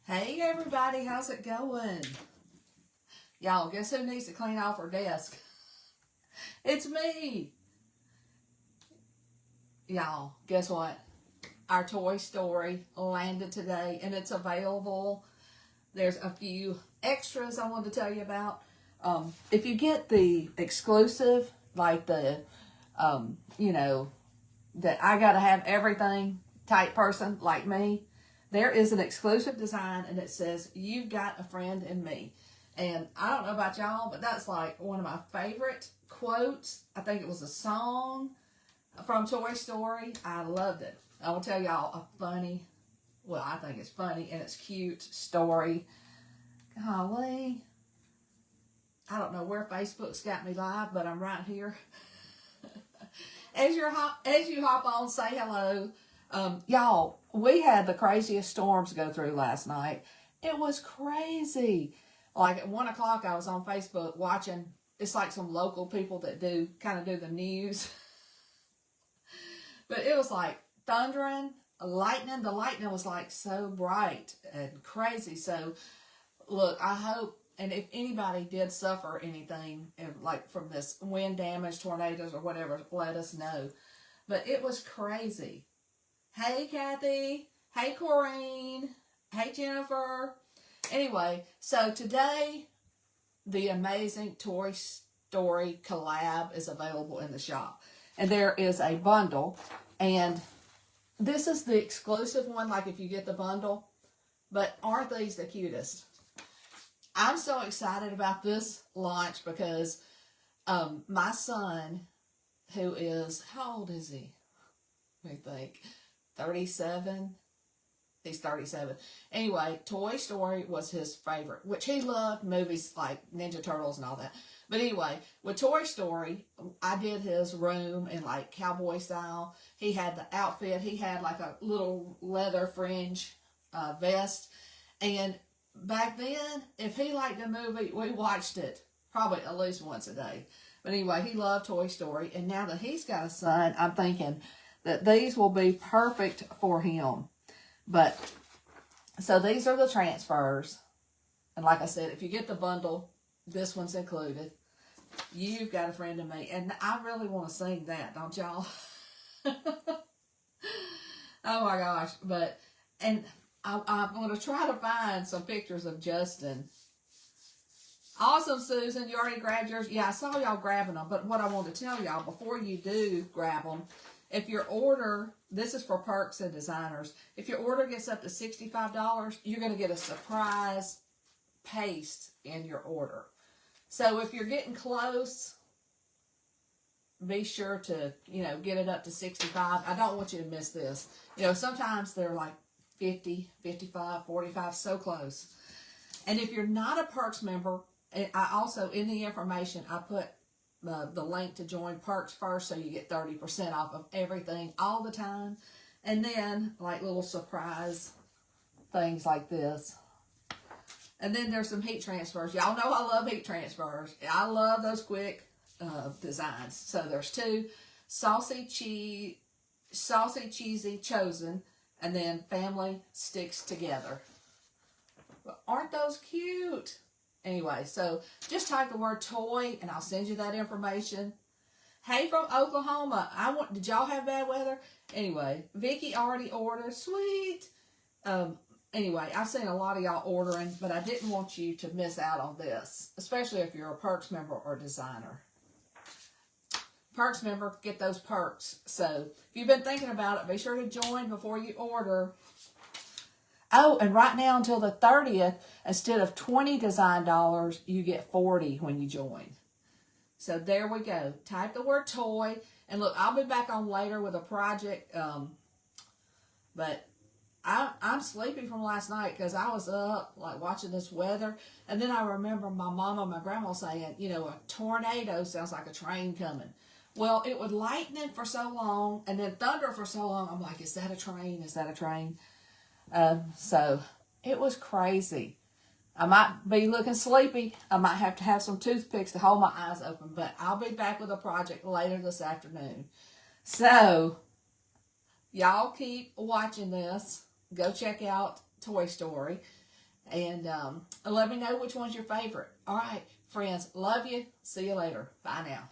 Hey everybody, how's it going? Y'all, guess who needs to clean off her desk? It's me! Y'all, guess what? Our Toy Story landed today and it's available. There's a few extras I wanted to tell you about. If you get the exclusive, like the, that I gotta have everything type person like me, there is an exclusive design and it says, "You've got a friend in me." And I don't know about y'all, but that's like one of my favorite quotes. I think it was a song from Toy Story. I loved it. I will tell y'all a funny, well, I think it's funny and it's cute story. Golly. I don't know where Facebook's got me live, but I'm right here. As you hop on, say hello. Y'all, we had the craziest storms go through last night. It was crazy. Like at 1 o'clock, I was on Facebook watching. It's like some local people that kind of do the news. But it was like thundering, lightning. The lightning was like so bright and crazy. So, look, I hope, and if anybody did suffer anything, like from this wind damage, tornadoes, or whatever, let us know. But it was crazy. Hey, Kathy. Hey, Corrine. Hey, Jennifer. Anyway, so today, the amazing Toy Story Collab is available in the shop. And there is a bundle. And this is the exclusive one, like if you get the bundle. But aren't these the cutest? I'm so excited about this launch because my son, who is, how old is he? Let me think. 37? He's 37. Anyway, Toy Story was his favorite, which he loved movies like Ninja Turtles and all that. But anyway, with Toy Story, I did his room in like cowboy-style. He had the outfit. He had like a little leather fringe vest. And back then, if he liked a movie, we watched it probably at least once a day. But anyway, he loved Toy Story. And now that he's got a son, I'm thinking that these will be perfect for him. But, so these are the transfers. And like I said, if you get the bundle, this one's included. You've got a friend in me. And I really want to sing that, don't y'all? Oh my gosh. But, and I'm going to try to find some pictures of Justin. Awesome, Susan. You already grabbed yours? Yeah, I saw y'all grabbing them. But what I want to tell y'all, before you do grab them, if your order, this is for perks and designers, if your order gets up to $65, you're going to get a surprise paste in your order. So if you're getting close, be sure to, get it up to 65. I don't want you to miss this. Sometimes they're like 50, 55, 45, so close. And if you're not a perks member, I also, in the information, I put the link to join perks first, so you get 30% off of everything all the time. And then like little surprise things like this. And then there's some heat transfers. Y'all know I love heat transfers. I love those quick designs. So there's two. Saucy Cheesy Chosen, and then Family Sticks Together. But aren't those cute? Anyway, so just type the word toy and I'll send you that information. Hey, from Oklahoma. Did y'all have bad weather? Anyway, Vicky already ordered. Sweet. Anyway, I've seen a lot of y'all ordering, but I didn't want you to miss out on this, especially if you're a perks member or designer. Perks member, get those perks. So if you've been thinking about it, be sure to join before you order. Oh, and right now until the 30th, instead of $20 design dollars, you get 40 when you join. So there we go. Type the word toy. And look, I'll be back on later with a project. But I'm sleepy from last night because I was up like watching this weather. And then I remember my mom and my grandma saying, a tornado sounds like a train coming. Well, it would lightning for so long and then thunder for so long. I'm like, is that a train? Is that a train? So it was crazy. I might be looking sleepy. I might have to have some toothpicks to hold my eyes open, but I'll be back with a project later this afternoon. So y'all keep watching this. Go check out Toy Story. And let me know which one's your favorite. All right, friends, love you. See you later. Bye now.